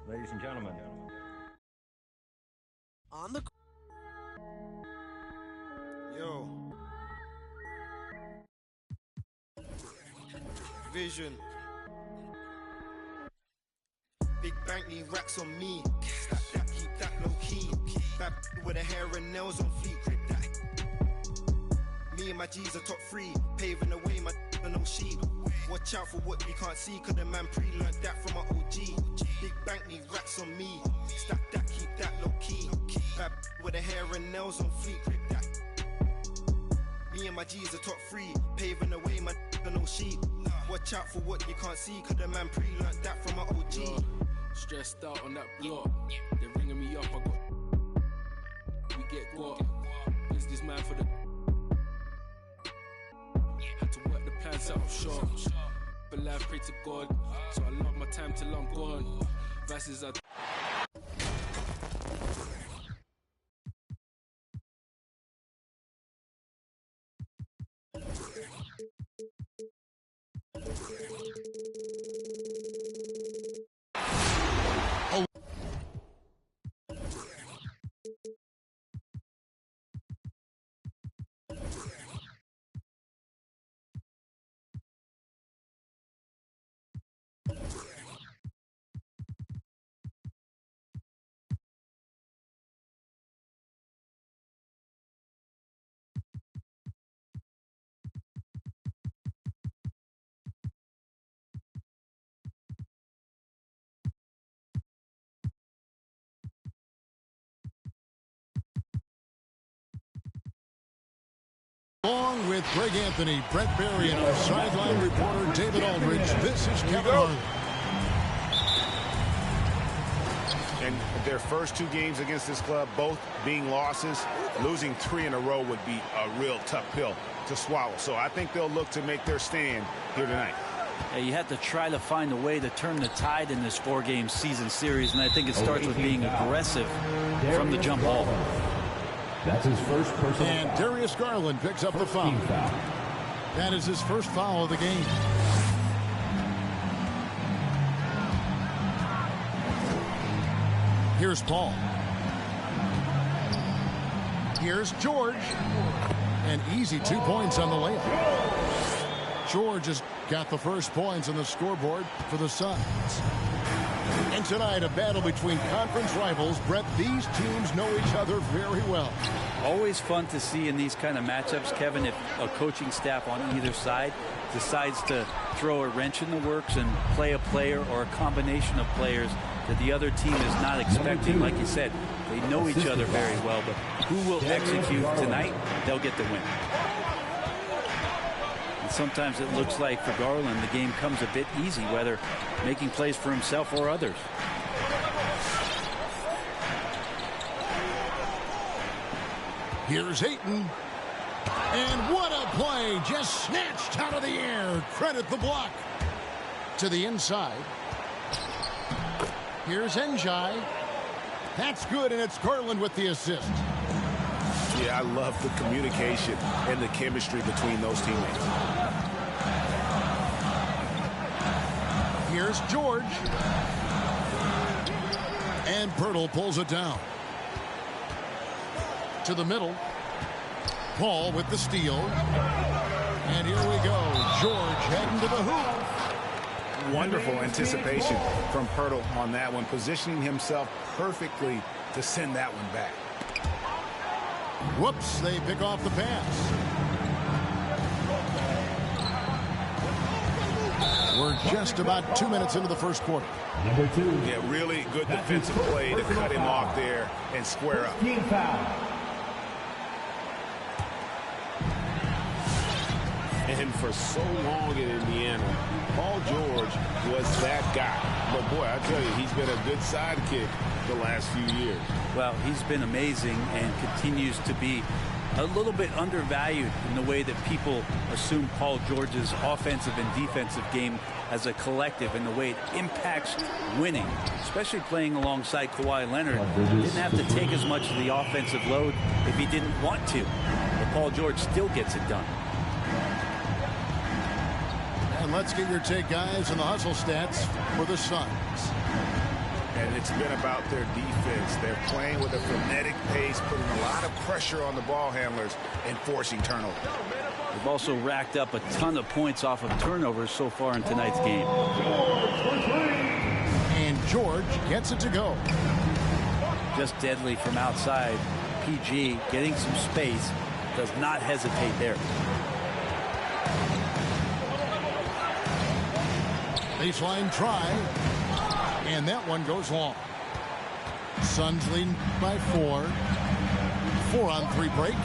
ladies and gentlemen. On the Yo. Vision. Big bank need racks on me. Stack that, keep that low key. Bad with the hair and nails on fleek. Grip that. Me and my G's are top 3. Paving the way, my no sheep. Watch out for what you can't see, cause the man pre-learned that from my OG. Big bank need racks on me. Stack that, keep that low key. Bad with the hair and nails on fleek. Grip that. Me and my G's are top 3. Paving the way, my no sheep. Watch out for what you can't see, cause the man pre-learned that from my OG. Stressed out on that block. They're ringing me up, we get got. Business man for the. Had to work the plans out of short. But life pray to God. So I love my time till I'm gone. Verses are. Along with Greg Anthony, Brett Berry, and our sideline reporter David Aldridge, this is Kevin Harlan. And their first 2 games against this club, both being losses, losing 3 in a row would be a real tough pill to swallow. So I think they'll look to make their stand here tonight. Yeah, you have to try to find a way to turn the tide in this 4-game season series, and I think it starts with being aggressive from the jump ball. That's his first personal And foul. Darius Garland picks up the foul. That is his first foul of the game. Here's Paul. Here's George. An easy 2 points on the layup. George has got the first points on the scoreboard for the Suns. And tonight, a battle between conference rivals. Brett, these teams know each other very well. Always fun to see in these kind of matchups, Kevin, if a coaching staff on either side decides to throw a wrench in the works and play a player or a combination of players that the other team is not expecting. Like you said, they know each other very well, but who will execute tonight, they'll get the win. And sometimes it looks like for Garland, the game comes a bit easy, whether making plays for himself or others. Here's Ayton. And what a play. Just snatched out of the air. Credit the block. To the inside. Here's Njai. That's good, and it's Garland with the assist. Yeah, I love the communication and the chemistry between those teammates. Here's George. And Pirtle pulls it down. To the middle. Paul with the steal. And here we go. George heading to the hoop. Wonderful anticipation from Pirtle on that one, positioning himself perfectly to send that one back. Whoops, they pick off the pass. We're just about 2 minutes into the first quarter. Number 2. Yeah, really good defensive play to cut him off there and square up. Team foul. And for so long in Indiana, Paul George was that guy. But boy, I tell you, he's been a good sidekick the last few years. Well, he's been amazing and continues to be a little bit undervalued in the way that people assume Paul George's offensive and defensive game as a collective and the way it impacts winning, especially playing alongside Kawhi Leonard. He didn't have to take as much of the offensive load if he didn't want to. But Paul George still gets it done. And let's get your take, guys, on the hustle stats for the Suns. And it's been about their defense. They're playing with a frenetic pace, putting a lot of pressure on the ball handlers and forcing turnovers. They've also racked up a ton of points off of turnovers so far in tonight's game. And George gets it to go. Just deadly from outside. PG getting some space, does not hesitate there. Baseline try, and that one goes long. Suns leading by 4. 4-on-3 break.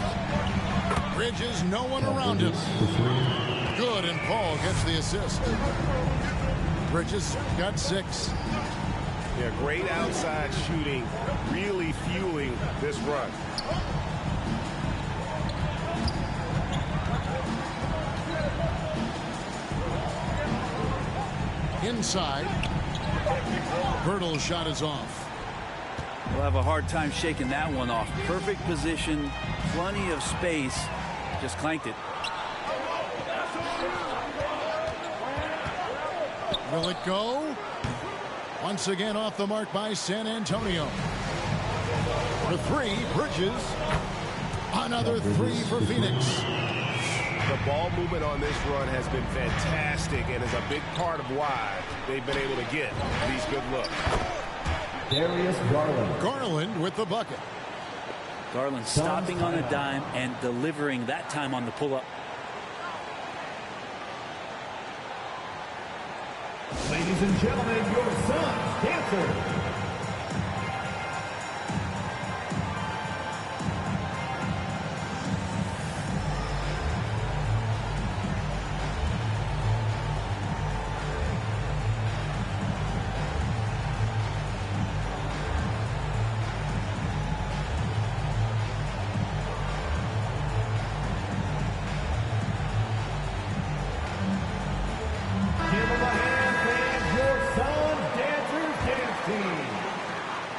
Bridges, no one around him. Good, and Paul gets the assist. Bridges got 6. Yeah, great outside shooting, really fueling this run. Inside. Bertle's shot is off. We'll have a hard time shaking that one off. Perfect position, plenty of space. Just clanked it. Will it go? Once again off the mark by San Antonio. For 3, Bridges. Another 3 for Phoenix. The ball movement on this run has been fantastic and is a big part of why they've been able to get these good looks. Darius Garland. Garland with the bucket. Garland stopping on a dime and delivering that time on the pull-up. Ladies and gentlemen, your Suns dancer.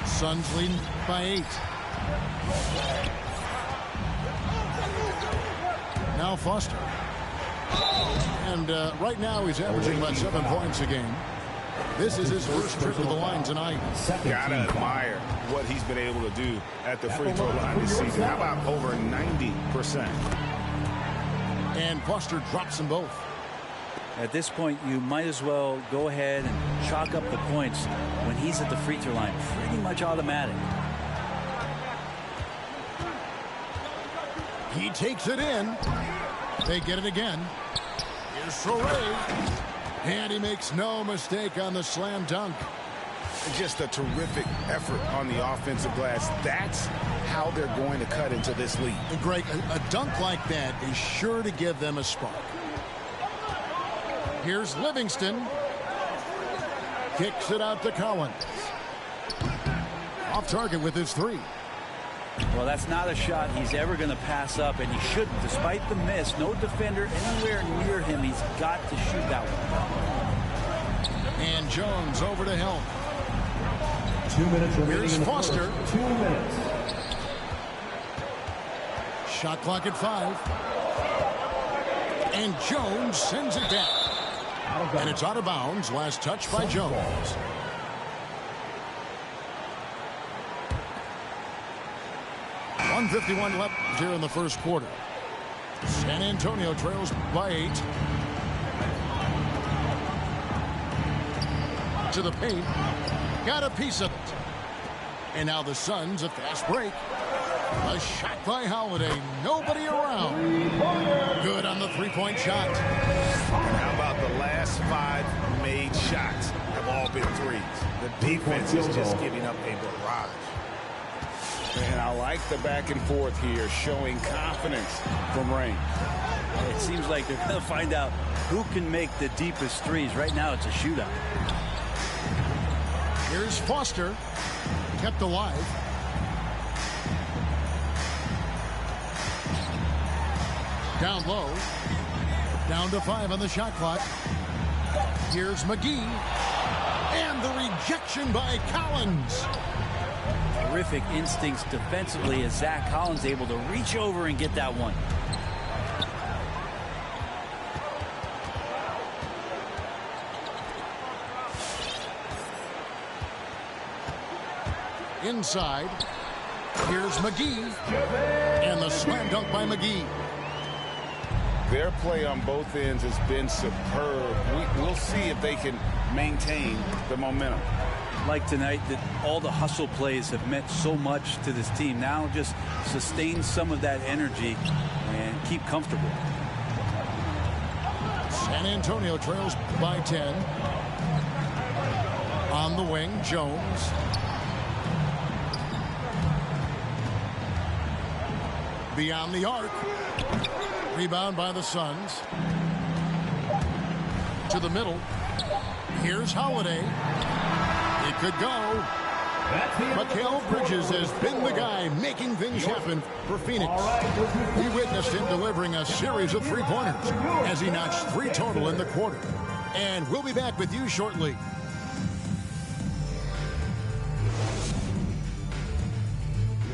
Suns leading by 8. Now Foster. And right now he's averaging about 7 points a game. This is his first trip to the line tonight. Gotta admire what he's been able to do at the free throw line this season. How about over 90%? And Foster drops them both. At this point, you might as well go ahead and chalk up the points when he's at the free throw line. Pretty much automatic. He takes it in. They get it again. Here's Sorey. And he makes no mistake on the slam dunk. Just a terrific effort on the offensive glass. That's how they're going to cut into this league. And Greg, a dunk like that is sure to give them a spark. Here's Livingston. Kicks it out to Collins. Off target with his 3. Well, that's not a shot he's ever going to pass up, and he shouldn't. Despite the miss, no defender anywhere near him. He's got to shoot that one. And Jones over to help. 2 minutes remaining. Here's in the Foster. first. 2 minutes. Shot clock at 5. And Jones sends it down. And it's out of bounds. Last touch by Jones. .151 left here in the first quarter. San Antonio trails by 8. To the paint. Got a piece of it. And now the Suns a fast break. A shot by Holiday. Nobody around. Good on the three-point shot. And how about the last 5 made shots have all been threes? The defense is just giving up a barrage. And I like the back and forth here, showing confidence from range. It seems like they're going to find out who can make the deepest threes. Right now, it's a shootout. Here's Foster. Kept alive. Down low. Down to 5 on the shot clock. Here's McGee. And the rejection by Collins. Terrific instincts defensively as Zach Collins able to reach over and get that one. inside. Here's McGee. And the slam dunk by McGee. Their play on both ends has been superb. We'll see if they can maintain the momentum. Like tonight, that all the hustle plays have meant so much to this team. Now just sustain some of that energy and keep comfortable. San Antonio trails by 10. On the wing, Jones. Beyond the arc. Rebound by the Suns. To the middle. Here's Holiday. It could go. Mikal Bridges has been the guy making things happen for Phoenix. We witnessed him delivering a series of three-pointers as he notched 3 total in the quarter. And we'll be back with you shortly.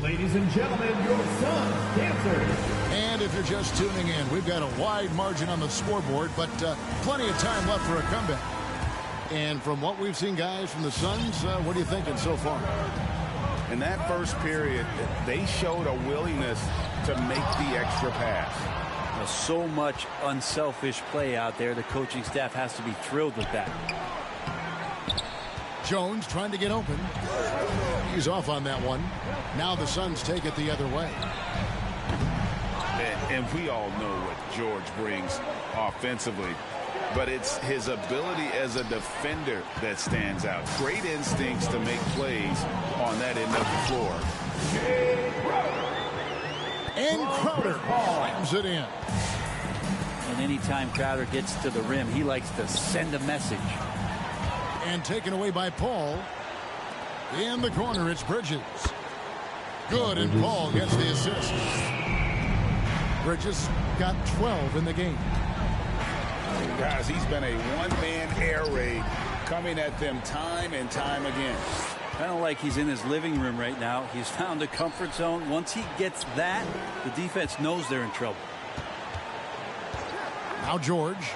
Ladies and gentlemen, your Suns dancers. And if you're just tuning in, we've got a wide margin on the scoreboard, but plenty of time left for a comeback. And from what we've seen, guys, from the Suns, what are you thinking so far? In that first period, they showed a willingness to make the extra pass. There's so much unselfish play out there. The coaching staff has to be thrilled with that. Jones trying to get open. He's off on that one. Now the Suns take it the other way. And we all know what George brings offensively. But it's his ability as a defender that stands out. Great instincts to make plays on that end of the floor. And Crowder slams it in. And anytime Crowder gets to the rim, he likes to send a message. And taken away by Paul. In the corner, it's Bridges. Good, and Paul gets the assist. Bridges got 12 in the game. Guys, he's been a one-man air raid coming at them time and time again. Kind of like he's in his living room right now. He's found a comfort zone. Once he gets that, the defense knows they're in trouble. Now George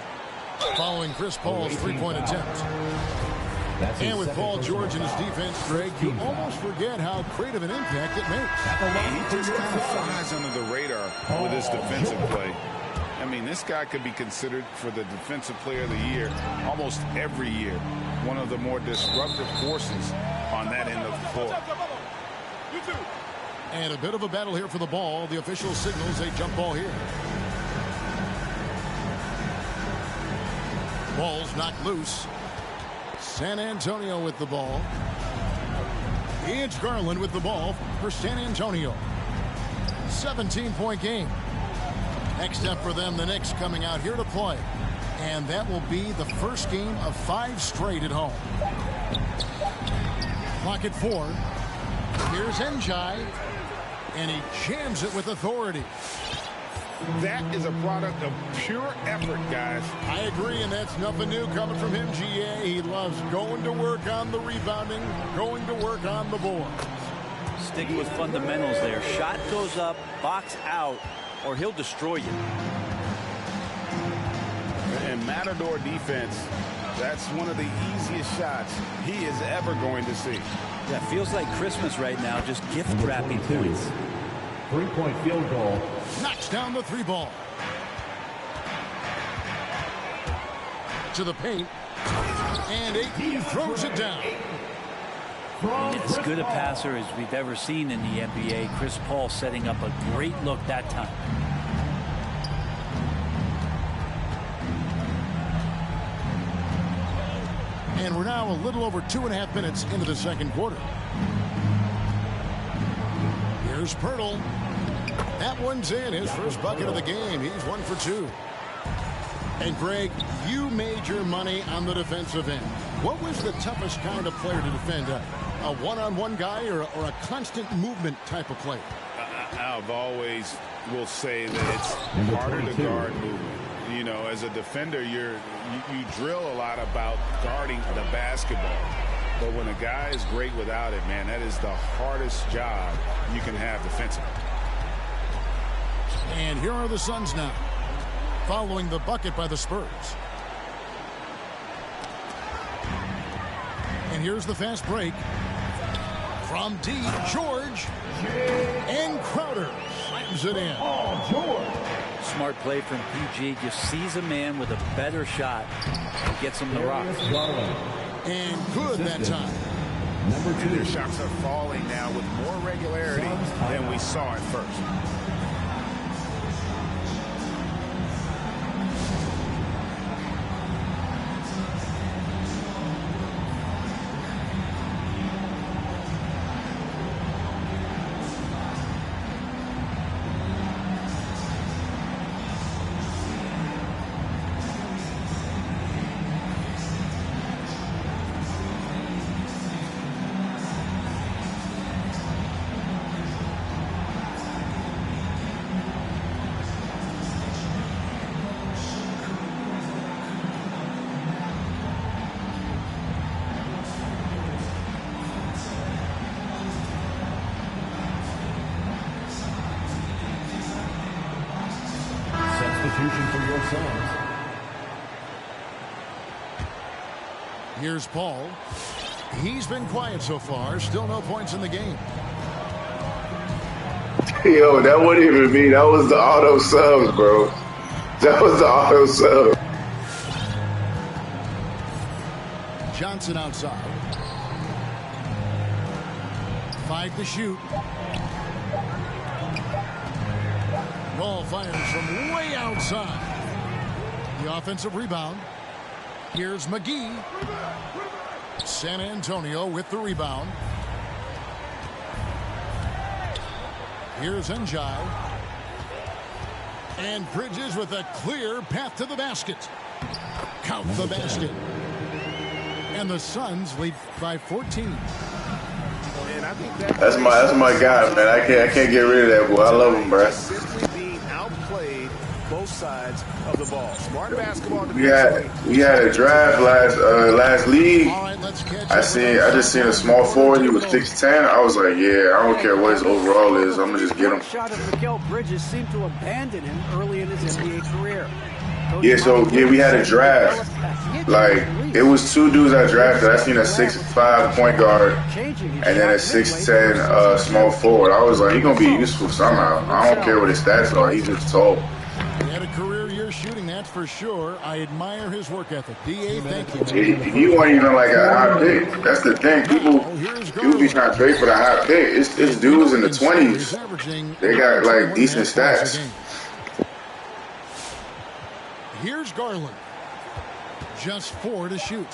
following Chris Paul's three-point attempt. And with Paul George and his defense, Greg, you almost forget how great of an impact it makes. He just kind of flies under the radar with his defensive play. I mean, this guy could be considered for the Defensive Player of the Year almost every year. One of the more disruptive forces on that end of the floor. And a bit of a battle here for the ball. The official signals a jump ball here. Ball's knocked loose. San Antonio with the ball. It's Garland with the ball for San Antonio. 17-point game. Next up for them, the Knicks coming out here to play. And that will be the first game of 5 straight at home. Clock at 4. Here's Njai. And he jams it with authority. That is a product of pure effort, guys. I agree, and that's nothing new coming from him, GA. He loves going to work on the rebounding, going to work on the board. Stick with fundamentals there. Shot goes up, box out, or he'll destroy you. And Matador defense, that's one of the easiest shots he is ever going to see. Yeah, feels like Christmas right now, just gift wrapping points. 3-point field goal. Knocks down the 3 ball. To the paint. And Ayton throws it down. As good a passer as we've ever seen in the NBA. Chris Paul setting up a great look that time. And we're now a little over 2.5 minutes into the second quarter. Here's Pirtle. That one's in. His first bucket of the game. He's 1 for 2. And Greg, you made your money on the defensive end. What was the toughest kind of player to defend? A one-on-one guy or a constant movement type of player? I've always will say that it's harder to guard movement. You know, as a defender, you drill a lot about guarding the basketball. But when a guy is great without it, man, that is the hardest job you can have defensively. And here are the Suns now, following the bucket by the Spurs. And here's the fast break. From deep, George. And Crowder slams it in. Smart play from PG. Just sees a man with a better shot and gets him the rock. And good that time. Number 2. Their shots are falling now with more regularity than we saw at first. For your Suns. Here's Paul. He's been quiet so far. Still no points in the game. Yo, that wasn't even me. That was the auto subs, bro. That was the auto sub. Johnson outside. 5 to shoot. Ball fires from way outside. The offensive rebound. Here's McGee. San Antonio with the rebound. Here's Njai. And Bridges with a clear path to the basket. Count the basket. And the Suns lead by 14. And I think That's my guy, man. I can't get rid of that boy. I love him, bro. both sides of the ball. Smart basketball. We had a draft last league. I just seen a small forward. He was 6'10". I was like, yeah, I don't care what his overall is. I'm gonna just get him. Shot of Mikal Bridges seemed to abandon him early in his NBA career. Yeah, we had a draft. Like, it was 2 dudes I drafted. I seen a 6'5" point guard and then a 6'10" small forward. I was like, he's gonna be useful somehow. I don't care what his stats are. He's just tall. He had a career year shooting, that's for sure. I admire his work ethic. D.A., thank you. He wasn't even like a high pick. That's the thing. People be trying to trade for the high pick. It's dudes in the 20s. They got like decent stats. Here's Garland. Just 4 to shoot.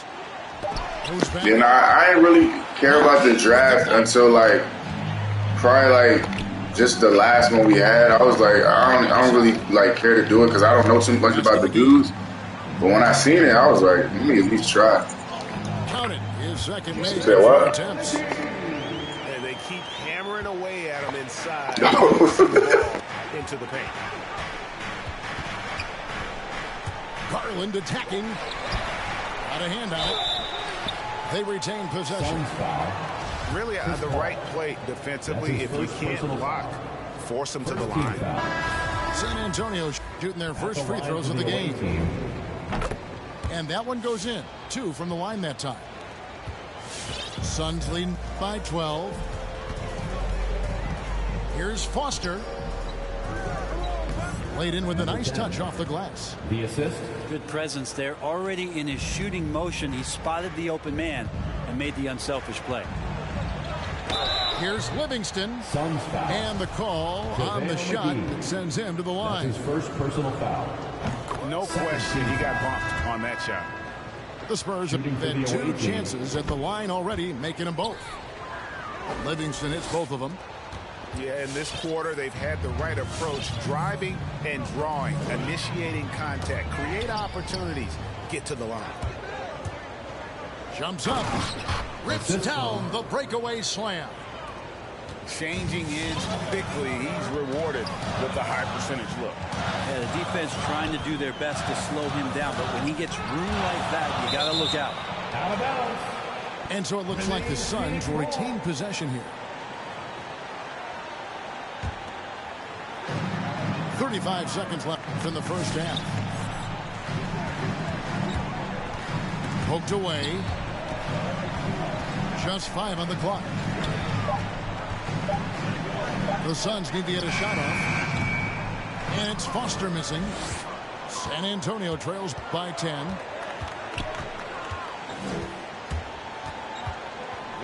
You know, I didn't really care about the draft until like probably like just the last one we had. I was like, I don't really like care to do it because I don't know too much about the dudes. But when I seen it, I was like, let me at least try. Count it. His second made attempts. And they keep hammering away at him inside. Into the paint. Garland attacking. Got a hand on it. They retain possession. Really the right play defensively. If you can't block, force them to the line. San Antonio shooting their first free throws of the game. And that one goes in. 2 from the line that time. Suns lead by 12. Here's Foster. Laid in with a nice touch off the glass. The assist. Good presence there. Already in his shooting motion, he spotted the open man and made the unselfish play. Here's Livingston. And the call on the shot that sends him to the line. That's his first personal foul. No question he got bumped on that shot. The Spurs have had 2 chances at the line already, making them both. Livingston hits both of them. Yeah, in this quarter, they've had the right approach, driving and drawing, initiating contact, create opportunities, get to the line. Jumps up, rips down the breakaway slam. Changing ends quickly, he's rewarded with the high percentage look. Yeah, the defense trying to do their best to slow him down, but when he gets room like that, you got to look out. Out of bounds. And so it looks like the Suns will retain possession here. 35 seconds left in the first half. Poked away. Just 5 on the clock. The Suns need to get a shot off. And it's Foster missing. San Antonio trails by 10.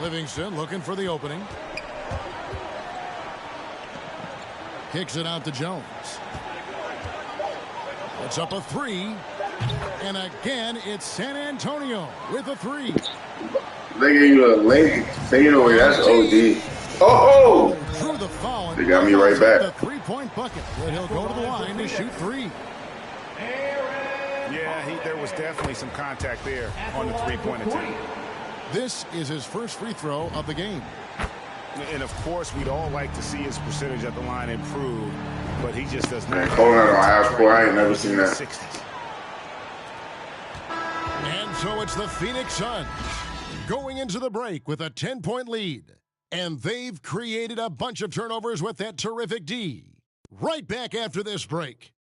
Livingston looking for the opening. Kicks it out to Jones. It's up a three. And again, it's San Antonio with a three. They gave you a late fadeaway. That's OD. Oh! Through the foul. They got me right back. The three-point bucket. But he'll go to the line to shoot three. Yeah, there was definitely some contact there on the three-point attempt. This is his first free throw of the game. And, of course, we'd all like to see his percentage at the line improve, but he just does not. Man, calling out on half court, I ain't never seen that. 60s. And so it's the Phoenix Suns going into the break with a 10-point lead. And they've created a bunch of turnovers with that terrific D. Right back after this break.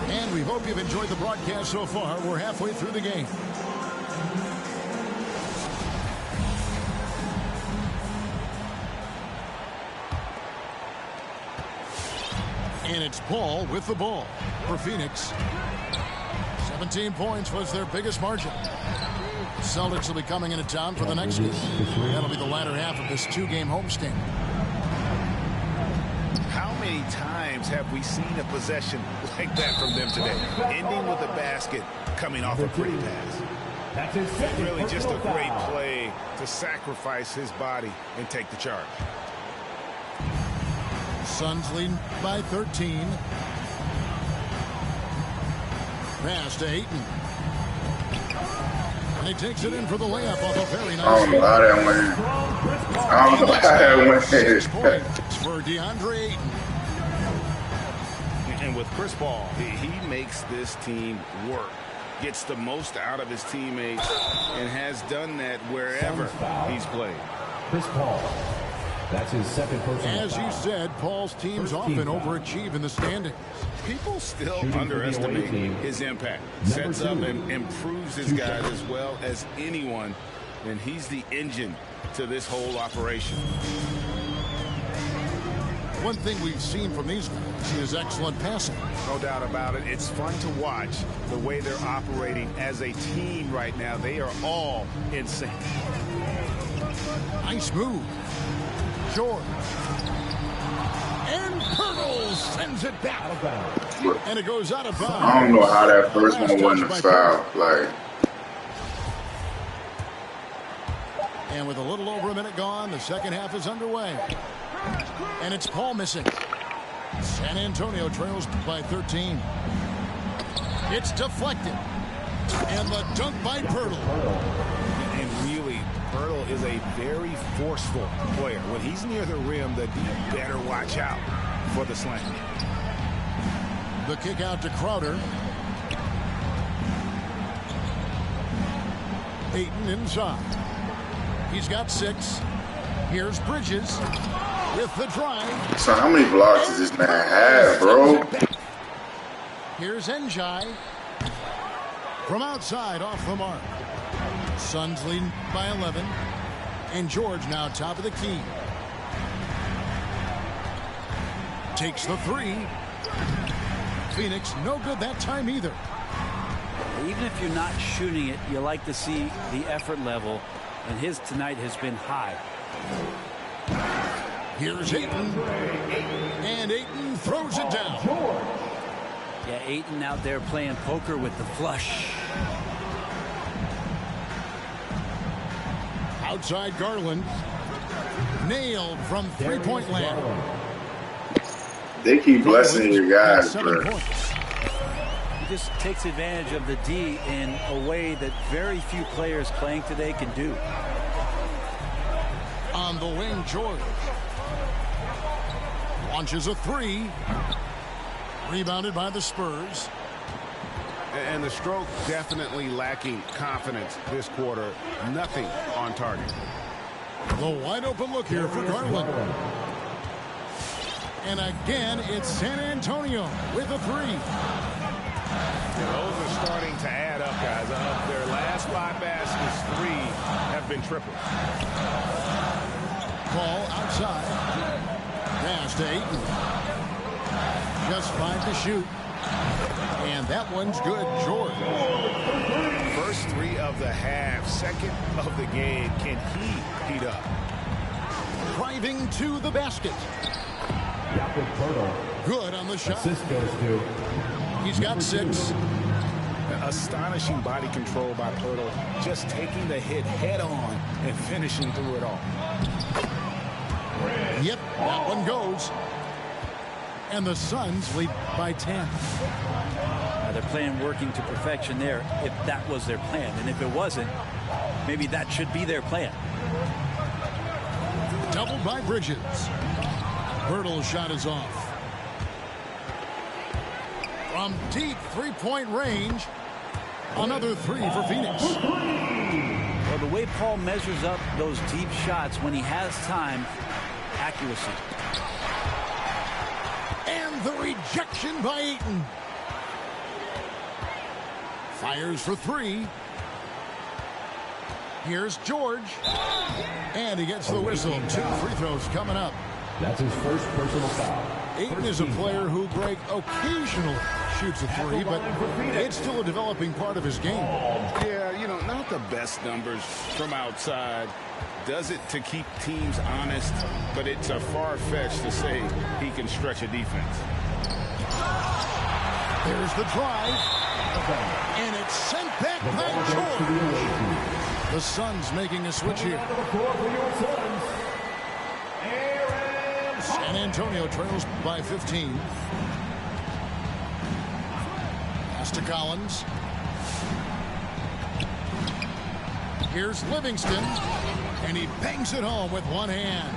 And we hope you've enjoyed the broadcast so far. We're halfway through the game. And it's Paul with the ball for Phoenix. 17 points was their biggest margin. Celtics will be coming into town for the next game. That'll be the latter half of this two-game homestand. How many times have we seen a possession like that from them today? Ending with a basket, coming off a pretty pass. Really just a great play to sacrifice his body and take the charge. Suns lead by 13. Pass to Ayton. And he takes it in for the layup off a very nice. I don't know how that went. I don't know how that went. 6 points for DeAndre Ayton. And with Chris Paul, he makes this team work. Gets the most out of his teammates and has done that wherever he's played. Chris Paul. That's his second personal As you said, Paul's teams often overachieve in the standings. People still underestimate his impact. Sets up and improves his guys as well as anyone, and he's the engine to this whole operation. One thing we've seen from these guys is excellent passing. No doubt about it. It's fun to watch the way they're operating as a team right now. They are all in sync. Nice move. George. And Pirtle sends it back. And it goes out of bounds. I don't know how that first one wasn't a foul. Like. And with a little over a minute gone, the second half is underway. And it's Paul missing. San Antonio trails by 13. It's deflected. And the dunk by Pirtle. And really, Pirtle is a very forceful player. When he's near the rim, the D better watch out for the slam. The kick out to Crowder. Ayton inside. He's got 6. Here's Bridges with the drive. So how many blocks does this man have, bro? Here's Njai. From outside, off the mark. Suns lead by 11. And George now top of the key. Takes the 3. Phoenix no good that time either. Even if you're not shooting it, you like to see the effort level, and his tonight has been high. Here's Ayton. And Ayton throws it down. Yeah, Ayton out there playing poker with the flush. Outside Garland. Nailed from three-point land. They keep blessing your guys, bro. He just takes advantage of the D in a way that very few players playing today can do. On the wing, George. Launches a 3. Rebounded by the Spurs. And the stroke definitely lacking confidence this quarter. Nothing on target. The wide open look here for Garland. And again, it's San Antonio with a three. Those are starting to add up, guys. Of their last 5 baskets, 3 have been triples. Ball outside. Pass to Ayton. Just 5 to shoot. And that one's good, George. First 3 of the half, second of the game. Can he heat up? Driving to the basket. Good on the shot. He's got 6. Astonishing body control by Pirtle. Just taking the hit head on and finishing through it all. Yep, that one goes. And the Suns lead by 10. Now they're playing working to perfection there if that was their plan. And if it wasn't, maybe that should be their plan. Doubled by Bridges. Pirtle's shot is off. From deep three-point range, another 3 for Phoenix. Well, the way Paul measures up those deep shots when he has time, accuracy. And the rejection by Ayton. Fires for 3. Here's George. And he gets the whistle. 2 free throws coming up. That's his first personal foul. Ayton is a player who, Greg, occasionally shoots a 3, but it's still a developing part of his game. Yeah, you know, not the best numbers from outside. Does it to keep teams honest, but it's a far-fetched to say he can stretch a defense. There's the drive. And it's sent back by George. The Suns making a switch here. San Antonio trails by 15. Pass to Collins. Here's Livingston. And he bangs it home with one hand.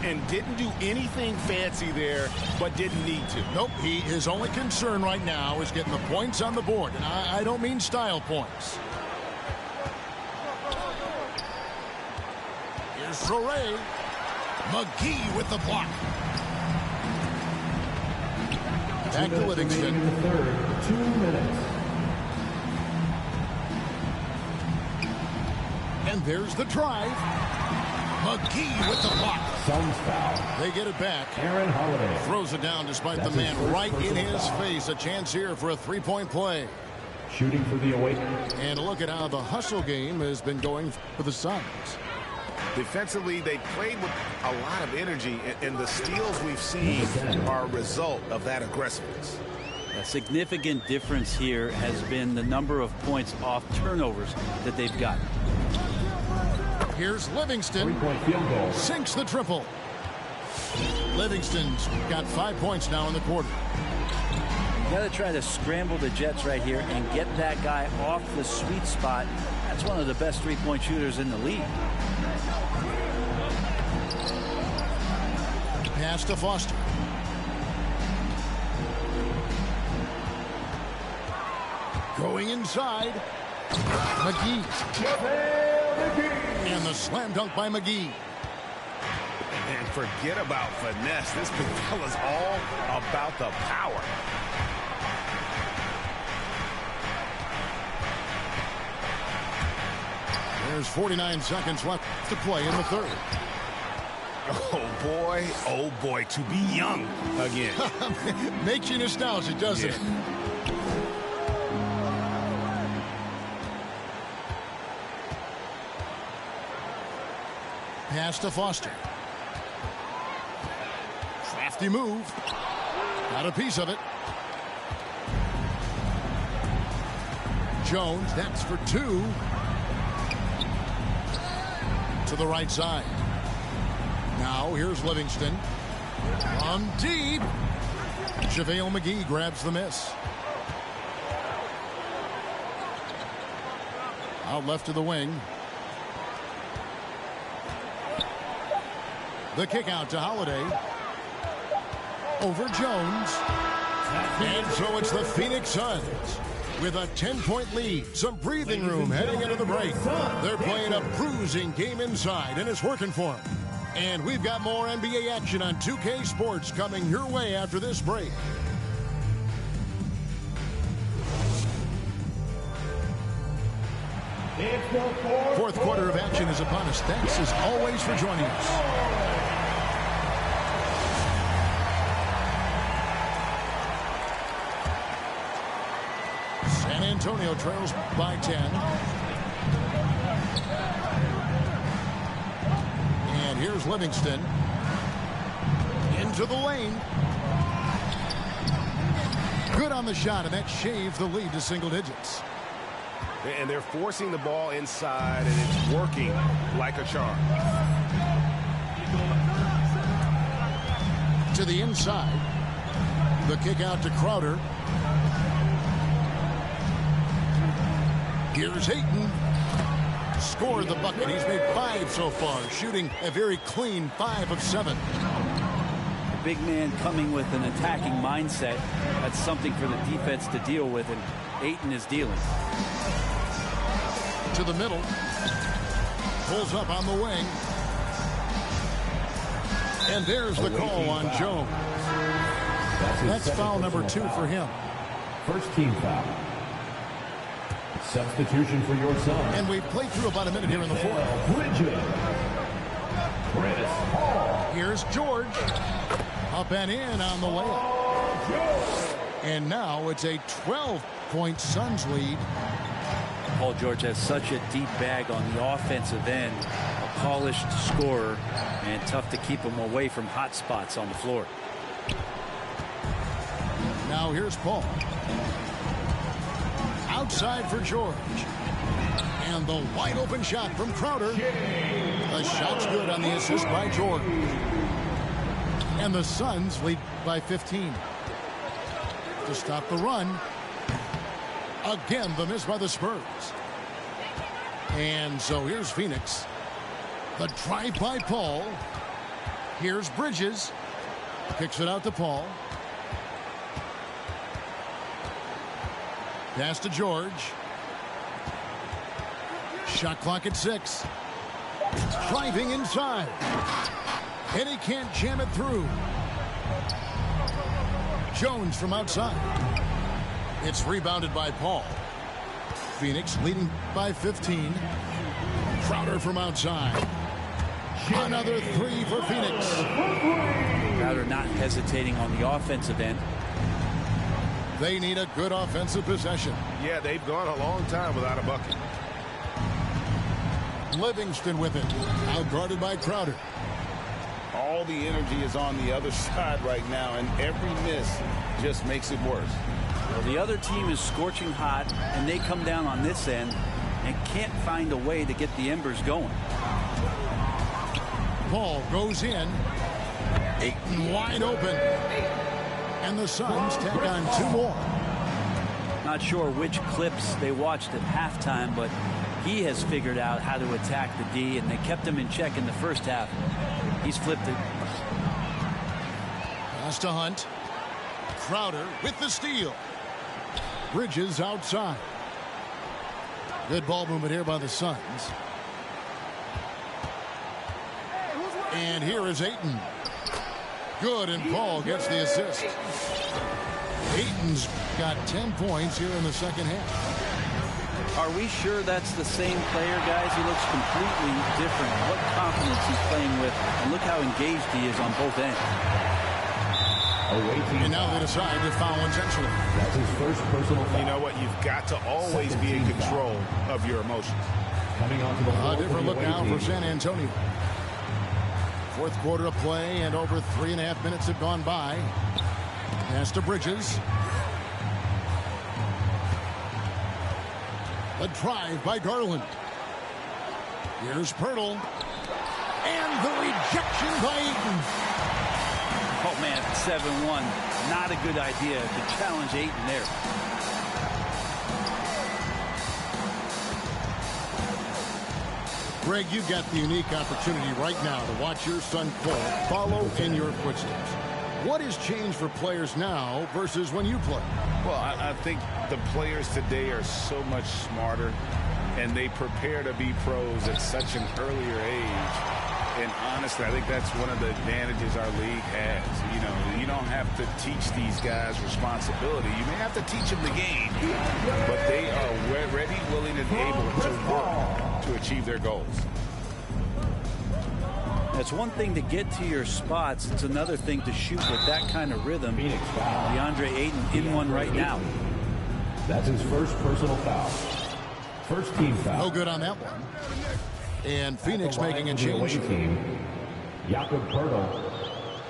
And didn't do anything fancy there, but didn't need to. Nope, his only concern right now is getting the points on the board. And I don't mean style points. Here's Sorey. McGee with the block. Back to Livingston. 2 minutes. And there's the drive. McGee with the block. Suns foul. They get it back. Aaron Holiday Throws it down despite the man right in his face. A chance here for a 3-point play. Shooting for the Awakening. And look at how the hustle game has been going for the Suns. Defensively, they played with a lot of energy, and the steals we've seen are a result of that aggressiveness. A significant difference here has been the number of points off turnovers that they've gotten. Here's Livingston. 3-point field goal. Sinks the triple. Livingston's got 5 points now in the quarter. You got to try to scramble the Jets right here and get that guy off the sweet spot. That's one of the best 3-point shooters in the league. Pass to Foster. Going inside. McGee. And the slam dunk by McGee. And forget about finesse. This big fella's all about the power. There's 49 seconds left to play in the third. Oh boy, to be young again. Makes you nostalgic, doesn't it? Pass to Foster. Crafty move. Got a piece of it. Jones, that's for 2. To the right side. Now here's Livingston. From deep. JaVale McGee grabs the miss. Out left to the wing. The kick out to Holiday. Over Jones. And so it's the Phoenix Suns with a 10-point lead. Some breathing room heading into the break. They're playing a bruising game inside, and it's working for them. And we've got more NBA action on 2K Sports coming your way after this break. Fourth quarter of action is upon us. Thanks as always for joining us. San Antonio trails by 10. And here's Livingston. Into the lane. Good on the shot, and that shaves the lead to single digits. And they're forcing the ball inside, and it's working like a charm. To the inside. The kick out to Crowder. Here's Ayton. Scored the bucket. He's made 5 so far, shooting a very clean 5 of 7. The big man coming with an attacking mindset. That's something for the defense to deal with, and Ayton is dealing. To the middle. Pulls up on the wing. And there's the call on Jones. That's foul number 2 for him. First team foul. Substitution for your son. And we've played through about a minute here in the fourth. Bridges. Chris Paul. Here's George. Up and in on the layup. And now it's a 12-point Suns lead. Paul George has such a deep bag on the offensive end, a polished scorer, and tough to keep him away from hot spots on the floor. Now here's Paul. Outside for George. And the wide open shot from Crowder. The shot's good on the assist by George. And the Suns lead by 15. To stop the run. Again, the miss by the Spurs. And so here's Phoenix. The drive by Paul. Here's Bridges. Kicks it out to Paul. Pass to George. Shot clock at 6. Driving inside. And he can't jam it through. Jones from outside. It's rebounded by Paul. Phoenix leading by 15. Crowder from outside. Another 3 for Phoenix. Crowder not hesitating on the offensive end. They need a good offensive possession. Yeah, they've gone a long time without a bucket. Livingston with it. Outguarded by Crowder. All the energy is on the other side right now, and every miss just makes it worse. Well, the other team is scorching hot, and they come down on this end and can't find a way to get the embers going. Paul goes in. Ayton wide open. And the Suns tack on 2 more. Not sure which clips they watched at halftime, but he has figured out how to attack the D, and they kept him in check in the first half. He's flipped it. Pass to Hunt. Crowder with the steal. Bridges outside. Good ball movement here by the Suns. And here is Ayton. Good, and Paul gets the assist. Ayton's got 10 points here in the second half. Are we sure that's the same player, guys? He looks completely different. What confidence he's playing with, and look how engaged he is on both ends. And now they decide to foul intentionally. That's his first personal foul. You know what? You've got to always be in control of your emotions. Coming onto the floor A different look now for team. San Antonio. Fourth quarter of play, and over 3.5 minutes have gone by. Pass to Bridges. A drive by Garland. Here's Pirtle. And the rejection by Ayton. Oh, man, 7-1. Not a good idea to challenge Ayton there. Greg, you've got the unique opportunity right now to watch your son Cole follow in your footsteps. What has changed for players now versus when you played? Well, I think the players today are so much smarter, and they prepare to be pros at such an earlier age. And honestly, I think that's one of the advantages our league has. You know, you don't have to teach these guys responsibility. You may have to teach them the game, but they are ready, willing, and able to work to achieve their goals. It's one thing to get to your spots. It's another thing to shoot with that kind of rhythm. DeAndre Ayton in one right now. That's his first personal foul. First team foul. No good on that one. And Phoenix making a change. Jakob Poeltl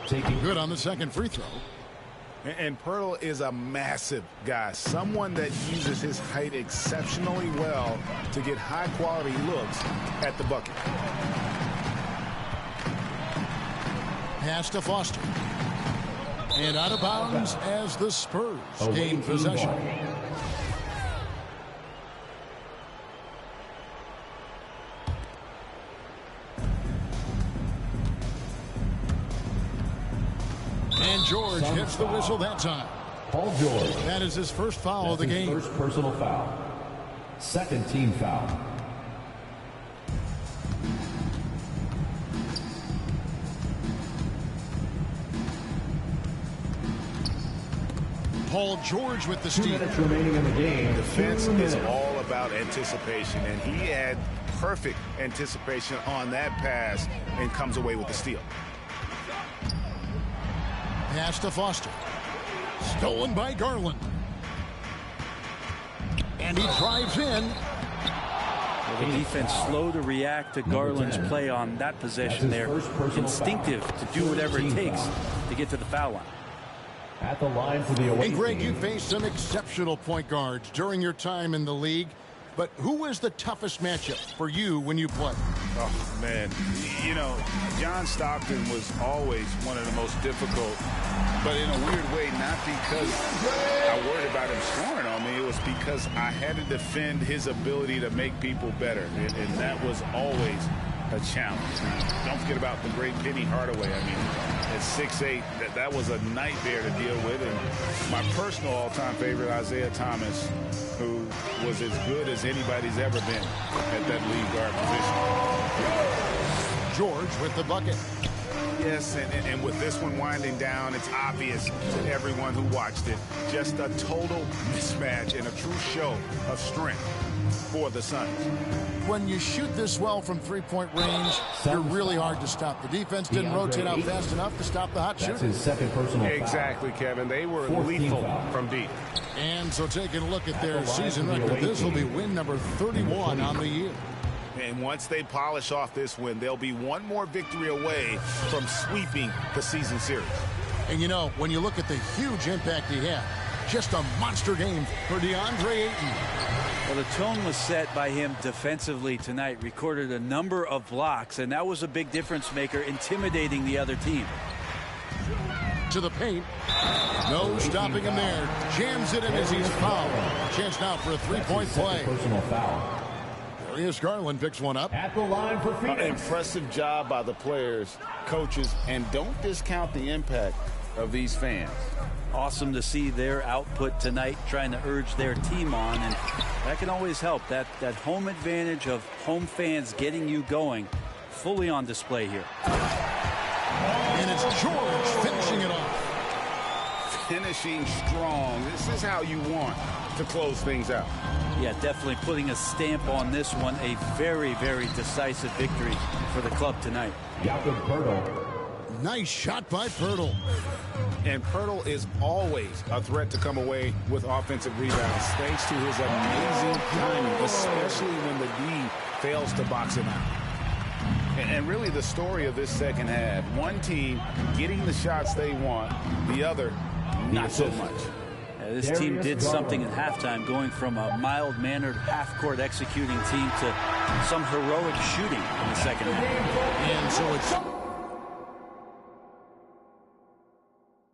taking good on the second free throw. And Poeltl is a massive guy, someone that uses his height exceptionally well to get high-quality looks at the bucket. Pass to Foster. And out of bounds as the Spurs gain possession. And George hits the whistle that time. Paul George. That is his first foul of the game. First personal foul. Second team foul. Paul George with the steal. 2 minutes remaining in the game. Defense is all about anticipation, and he had perfect anticipation on that pass and comes away with the steal. Pass to Foster. Stolen by Garland. And he drives in. Well, the defense slow to react to Garland's play on that possession there. Instinctive to do whatever it takes to get to the foul line. At the line for the away And Greg, team. you faced some exceptional point guards during your time in the league. But who was the toughest matchup for you when you played? Oh, man. You know, John Stockton was always one of the most difficult, but in a weird way, not because I worried about him scoring on me. It was because I had to defend his ability to make people better, and that was always a challenge. Don't forget about the great Penny Hardaway. I mean, at 6'8", that was a nightmare to deal with. And my personal all-time favorite, Isaiah Thomas, who was as good as anybody's ever been at that lead guard position. George with the bucket. Yes, and with this one winding down, it's obvious to everyone who watched it. Just a total mismatch and a true show of strength for the Suns. When you shoot this well from three-point range, you're really hard to stop. The defense didn't rotate out fast enough to stop the hot That's shooter. his second personal foul. Exactly, Kevin. They were Fourth lethal team foul. from deep. And so taking a look at their the line season for the record, away this will be team. win number 31 on the year. And once they polish off this win, they'll be one more victory away from sweeping the season series. And you know, when you look at the huge impact he had, just a monster game for DeAndre Ayton. Well, the tone was set by him defensively tonight. Recorded a number of blocks, and that was a big difference maker, intimidating the other team. To the paint. No stopping him there. Jams it in as he's fouled. Chance now for a three-point play. Personal foul. Darius Garland picks one up. At the line for Phoenix. Impressive job by the players, coaches, and don't discount the impact of these fans. Awesome to see their output tonight, trying to urge their team on, and that can always help. That home advantage of home fans getting you going, fully on display here. And it's George finishing it off. Finishing strong. This is how you want to close things out. Yeah, definitely putting a stamp on this one. A very, very decisive victory for the club tonight. Jakob Poeltl. Nice shot by Poeltl. And Poeltl is always a threat to come away with offensive rebounds, thanks to his amazing timing, especially when the D fails to box him out. And really the story of this second half, one team getting the shots they want, the other not so much. This team did something at halftime, going from a mild-mannered half-court executing team to some heroic shooting in the second half. And so it's